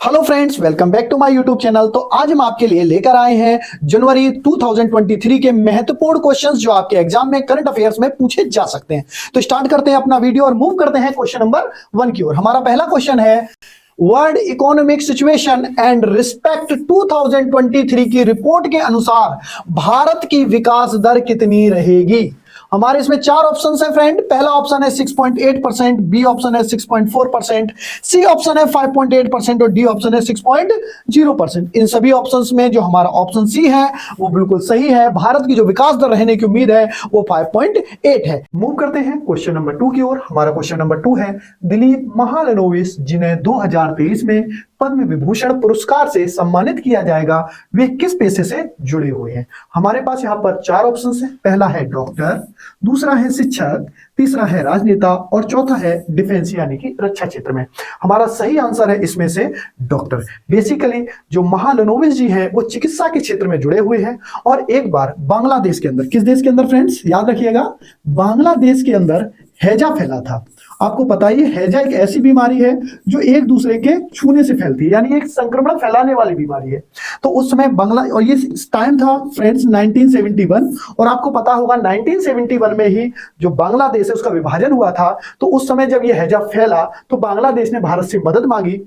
Hello friends, welcome back to my YouTube channel. तो आज हम आपके लिए लेकर आए हैं जनवरी 2023 के महत्वपूर्ण क्वेश्चंस जो आपके एग्जाम में करंट अफेयर्स में पूछे जा सकते हैं। तो स्टार्ट करते हैं अपना वीडियो और मूव करते हैं क्वेश्चन नंबर 1 की ओर। हमारा पहला क्वेश्चन है, world economic situation and respect 2023 की रिपोर्ट के अनुसार भारत की विकास दर कितनी रहेगी। हमारे इसमें 4 ऑप्शन है फ्रेंड। पहला ऑप्शन है 6.8%, बी ऑप्शन है 6.4%, सी ऑप्शन है 5.8% और डी ऑप्शन है 6.0%। इन सभी ऑप्शंस में जो हमारा ऑप्शन सी है वो बिल्कुल सही है। भारत की जो विकास दर रहने की उम्मीद है वो 5.8 है। मूव करते हैं क्वेश्चन नंबर 2 की ओर। हमारा क्वेश्चन नंबर 2 है, दिलीप महालनोबिस जिन्हें 2023 में पद्म विभूषण पुरस्कार से सम्मानित किया जाएगा, वे किस पेशे से जुड़े हुए हैं। हमारे पास यहाँ पर 4 ऑप्शन है। पहला है डॉक्टर, दूसरा है शिक्षक, तीसरा है राजनेता और चौथा है डिफेंस यानी कि रक्षा क्षेत्र में। हमारा सही आंसर है इसमें से डॉक्टर। बेसिकली जो महालनोबिस जी हैं वो चिकित्सा के क्षेत्र में जुड़े हुए हैं और एक बार बांग्लादेश के अंदर, किस देश के अंदर फ्रेंड्स, याद रखिएगा, बांग्लादेश के अंदर हैजा फैला था। आपको पता है हैजा एक ऐसी बीमारी है जो एक दूसरे के छूने से फैलती है, यानी एक संक्रमण फैलाने वाली बीमारी है। तो उस समय बांग्ला, और ये टाइम था फ्रेंड्स 1971, और आपको पता होगा 1971 में ही जो बांग्लादेश है उसका विभाजन हुआ था। तो उस समय जब ये हैजा फैला तो बांग्लादेश ने भारत से मदद मांगी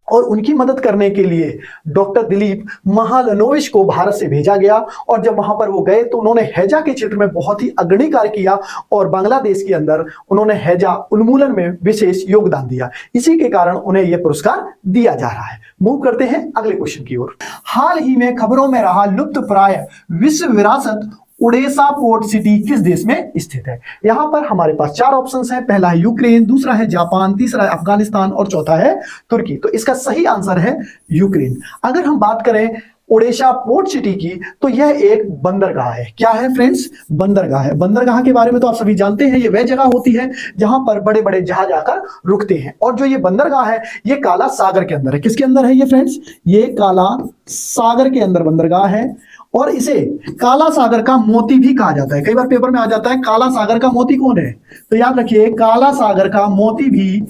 और उनकी मदद करने के लिए डॉक्टर दिलीप महालनोबिस को भारत से भेजा गया। और जब वहां पर वो गए तो उन्होंने हैजा के क्षेत्र में बहुत ही अग्रणी कार्य किया और बांग्लादेश के अंदर उन्होंने हैजा उन्मूलन में विशेष योगदान दिया। इसी के कारण उन्हें यह पुरस्कार दिया जा रहा है। मूव करते हैं अगले क्वेश्चन की ओर। हाल ही में खबरों में रहा लुप्तप्राय विश्व विरासत ओडेसा पोर्ट सिटी किस देश में स्थित है। यहां पर हमारे पास 4 ऑप्शंस हैं। पहला है यूक्रेन, दूसरा है जापान, तीसरा है अफगानिस्तान और चौथा है तुर्की। तो इसका सही आंसर है यूक्रेन। अगर हम बात करें ओडेसा पोर्ट सिटी की तो यह एक बंदरगाह है। क्या है फ्रेंड्स? बंदरगाह है। बंदरगाह के बारे में तो आप सभी जानते हैं, ये वह जगह होती है जहां पर बड़े बड़े जहाज आकर रुकते हैं। और जो ये बंदरगाह है ये काला सागर के अंदर है। किसके अंदर है ये फ्रेंड्स? ये काला सागर के अंदर बंदरगाह है और इसे काला सागर का मोती भी कहा जाता है। कई बार पेपर में आ जाता है काला सागर का मोती कौन है, तो याद रखिए काला सागर का मोती भी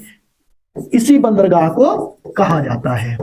इसी बंदरगाह को कहा जाता है।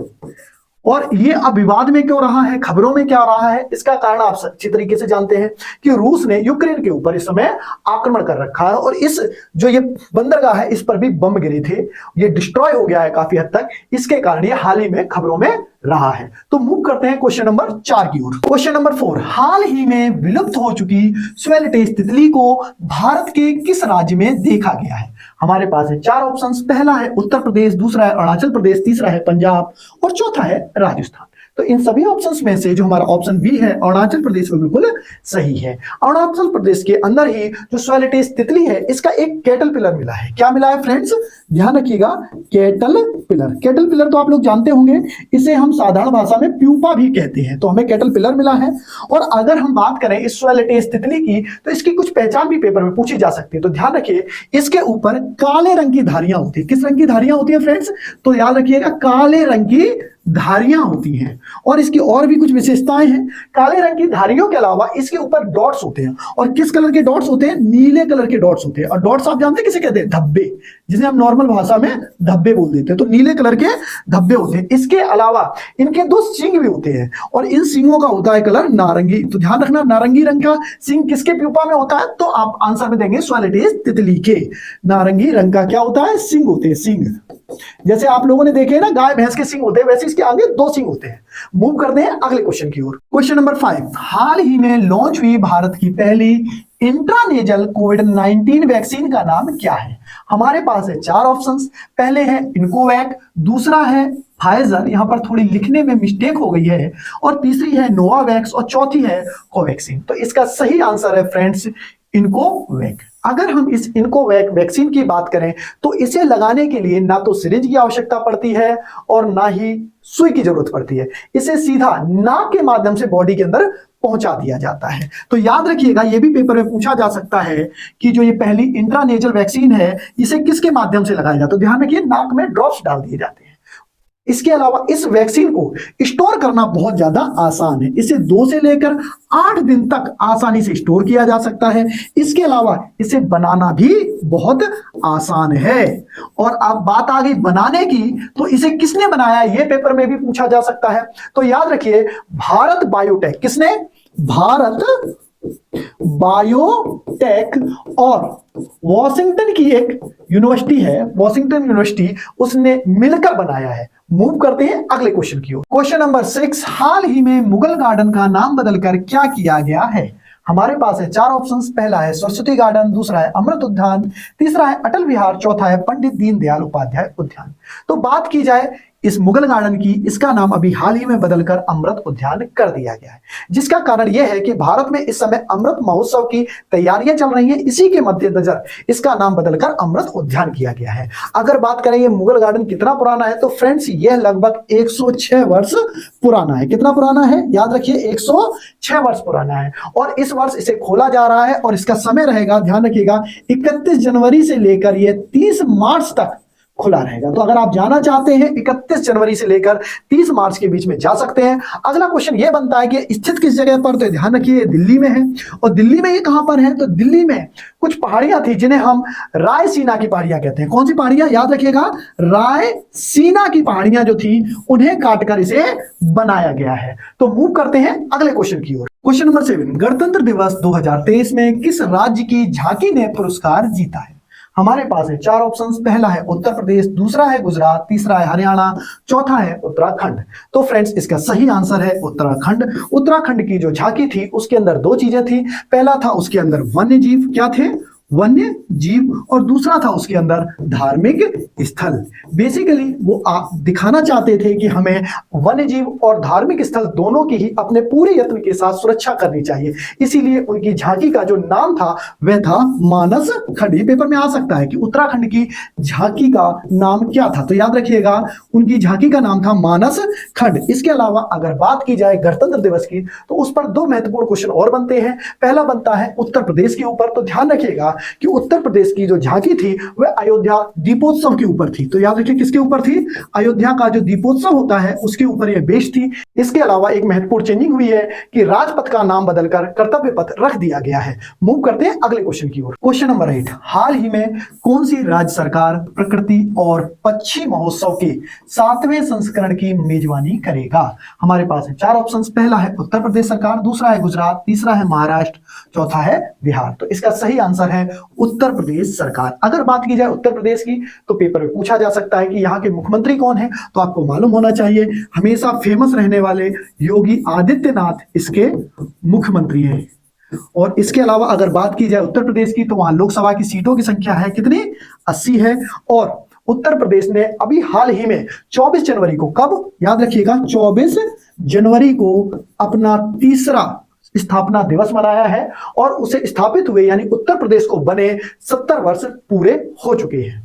और ये अब विवाद में क्यों रहा है, खबरों में क्या रहा है, इसका कारण आप अच्छी तरीके से जानते हैं कि रूस ने यूक्रेन के ऊपर इस समय आक्रमण कर रखा है और इस जो ये बंदरगाह है इस पर भी बम गिरे थे। ये डिस्ट्रॉय हो गया है काफी हद तक, इसके कारण ये हाल ही में खबरों में रहा है। तो मूव करते हैं क्वेश्चन नंबर 4 की ओर। क्वेश्चन नंबर 4, हाल ही में विलुप्त हो चुकी स्वेलेटेस तितली को भारत के किस राज्य में देखा गया है। हमारे पास है 4 ऑप्शंस। पहला है उत्तर प्रदेश, दूसरा है अरुणाचल प्रदेश, तीसरा है पंजाब और चौथा है राजस्थान। तो इन सभी ऑप्शंस में से जो हमारा ऑप्शन बी है अरुणाचल प्रदेश में बिल्कुल सही है। अरुणाचल प्रदेश के अंदर ही जो स्वेलेटेस तितली है इसका एक कैटरपिलर मिला है। क्या मिला है फ्रेंड्स? ध्यान रखिएगा, कैटरपिलर। कैटरपिलर तो आप लोग जानते होंगे, इसे हम साधारण भाषा में प्यूपा भी कहते हैं। तो हमें कैटरपिलर मिला है। और अगर हम बात करें इस स्वेलेटेस तितली की तो इसकी कुछ पहचान भी पेपर में पूछी जा सकती है। तो ध्यान रखिए इसके ऊपर काले रंग की धारियां होती है। किस रंग की धारियां होती है फ्रेंड्स? तो याद रखिएगा काले रंग की धारियां होती हैं। और इसकी और भी कुछ विशेषताएं हैं। काले रंग की धारियों के अलावा इसके ऊपर डॉट्स होते हैं। और किस कलर के डॉट्स होते हैं? नीले कलर के डॉट्स होते हैं। और डॉट्स आप जानते हैं किसे कहते हैं? धब्बे, जिसे हम नॉर्मल भाषा में धब्बे बोल देते हैं। तो नीले कलर के धब्बे होते हैं। इसके अलावा इनके 2 सींग भी होते हैं और इन सींगों का होता है कलर नारंगी। तो ध्यान रखना, नारंगी रंग का सींग किसके प्यूपा में होता है? तो आप आंसर में देंगे स्वेलेटेस तितली के नारंगी रंग का क्या होता है? सींग होते हैं, सींग। जैसे आप लोगों ने देखे ना गाय भैंस के सींग होते हैं, वैसे इसके आगे 2 सींग होते हैं। मूव करते हैं अगले क्वेश्चन की ओर। क्वेश्चन नंबर 5, हाल ही में लॉन्च हुई भारत की पहली इंट्रानेजल कोविड-19 वैक्सीन का नाम क्या है। हमारे पास है 4 ऑप्शंस। पहले है इनकोवैक, दूसरा है फाइजर, यहां पर थोड़ी लिखने में मिस्टेक हो गई है, और तीसरी है नोवावैक्स और चौथी है कोवैक्सीन। तो इसका सही आंसर है फ्रेंड्स इनकोवैक। अगर हम इस इनकोवैक वैक्सीन की बात करें तो इसे लगाने के लिए ना तो सिरिंज की आवश्यकता पड़ती है और ना ही सुई की जरूरत पड़ती है। इसे सीधा नाक के माध्यम से बॉडी के अंदर पहुंचा दिया जाता है। तो याद रखिएगा ये भी पेपर में पूछा जा सकता है कि जो ये पहली इंट्रानेजल वैक्सीन है इसे किसके माध्यम से लगाया जाता है। तो ध्यान रखिए नाक में ड्रॉप्स डाल दिए जाते हैं। इसके अलावा इस वैक्सीन को स्टोर करना बहुत ज्यादा आसान है। इसे 2 से लेकर 8 दिन तक आसानी से स्टोर किया जा सकता है। इसके अलावा इसे बनाना भी बहुत आसान है। और अब बात आ गई बनाने की, तो इसे किसने बनाया, यह पेपर में भी पूछा जा सकता है। तो याद रखिए, भारत बायोटेक, किसने, भारत बायोटेक और वॉशिंगटन की एक यूनिवर्सिटी है, वॉशिंगटन यूनिवर्सिटी, उसने मिलकर बनाया है। मूव करते हैं अगले क्वेश्चन की ओर। क्वेश्चन नंबर 6, हाल ही में मुगल गार्डन का नाम बदलकर क्या किया गया है। हमारे पास है 4 ऑप्शंस। पहला है सरस्वती गार्डन, दूसरा है अमृत उद्यान, तीसरा है अटल विहार, चौथा है पंडित दीनदयाल उपाध्याय उद्यान। तो बात की जाए इस मुगल गार्डन की, इसका नाम अभी हाल ही में बदलकर अमृत उद्यान कर दिया गया है। जिसका कारण यह है कि भारत में इस समय अमृत महोत्सव की तैयारियां चल रही हैं, इसी के मद्देनजर इसका नाम बदलकर अमृत उद्यान किया गया है। अगर बात करें ये मुगल गार्डन कितना पुराना है, तो फ्रेंड्स यह लगभग 106 वर्ष पुराना है। कितना पुराना है, याद रखिए 106 वर्ष पुराना है। और इस वर्ष इसे खोला जा रहा है और इसका समय रहेगा, ध्यान रखिएगा, 31 जनवरी से लेकर यह 30 मार्च तक खुला रहेगा। तो अगर आप जाना चाहते हैं 31 जनवरी से लेकर 30 मार्च के बीच में जा सकते हैं। अगला क्वेश्चन यह बनता है कि स्थित किस जगह पर, तो ध्यान रखिए दिल्ली में है। और दिल्ली में ये कहां पर है, तो दिल्ली में कुछ पहाड़ियां थी जिन्हें हम रायसीना की पहाड़ियां कहते हैं। कौन सी पहाड़ियां, याद रखिएगा, रायसीना की पहाड़ियां जो थी उन्हें काटकर इसे बनाया गया है। तो मूव करते हैं अगले क्वेश्चन की ओर। क्वेश्चन नंबर 7, गणतंत्र दिवस 2023 में किस राज्य की झांकी ने पुरस्कार जीता है। हमारे पास है 4 ऑप्शंस। पहला है उत्तर प्रदेश, दूसरा है गुजरात, तीसरा है हरियाणा, चौथा है उत्तराखंड। तो फ्रेंड्स इसका सही आंसर है उत्तराखंड। उत्तराखंड की जो झांकी थी उसके अंदर 2 चीजें थी। पहला था उसके अंदर वन्य जीव, क्या थे, वन्य जीव, और दूसरा था उसके अंदर धार्मिक स्थल। बेसिकली वो दिखाना चाहते थे कि हमें वन्य जीव और धार्मिक स्थल दोनों की ही अपने पूरे यत्न के साथ सुरक्षा करनी चाहिए। इसीलिए उनकी झांकी का जो नाम था वह था मानस खंड। ये पेपर में आ सकता है कि उत्तराखंड की झांकी का नाम क्या था, तो याद रखिएगा उनकी झांकी का नाम था मानस खंड। इसके अलावा अगर बात की जाए गणतंत्र दिवस की, तो उस पर 2 महत्वपूर्ण क्वेश्चन और बनते हैं। पहला बनता है उत्तर प्रदेश के ऊपर। तो ध्यान रखिएगा कि उत्तर प्रदेश की जो झांकी थी वह अयोध्या दीपोत्सव के ऊपर थी। तो याद रखिए किसके ऊपर थी, अयोध्या का जो दीपोत्सव होता है उसके ऊपर यह बेस्ड थी। इसके अलावा एक महत्वपूर्ण चेंजिंग हुई है कि राजपथ का नाम बदलकर कर्तव्य पथ रख दिया गया है। मूव करते हैं अगले क्वेश्चन की ओर। क्वेश्चन नंबर 8, हाल ही में कौन सी राज्य सरकार प्रकृति और पक्षी महोत्सव के 7वें संस्करण की मेजबानी करेगा। हमारे पास है 4 ऑप्शंस। पहला है उत्तर प्रदेश सरकार, दूसरा है गुजरात, तीसरा है महाराष्ट्र, चौथा है बिहार। तो इसका सही आंसर है उत्तर प्रदेश सरकार। अगर बात की जाए उत्तर प्रदेश की, तो पेपर में पूछा जा सकता है कि यहाँ के मुख्यमंत्री कौन है, तो आपको मालूम होना चाहिए हमेशा फेमस रहने वाले योगी आदित्यनाथ इसके मुख्यमंत्री हैं। और इसके अलावा अगर बात की जाए उत्तर प्रदेश की, तो वहां लोकसभा की सीटों की संख्या है कितनी, 80 है। और उत्तर प्रदेश ने अभी हाल ही में 24 जनवरी को, कब, याद रखिएगा 24 जनवरी को अपना 3रा स्थापना दिवस मनाया है। और उसे स्थापित हुए यानी उत्तर प्रदेश को बने 70 वर्ष पूरे हो चुके हैं।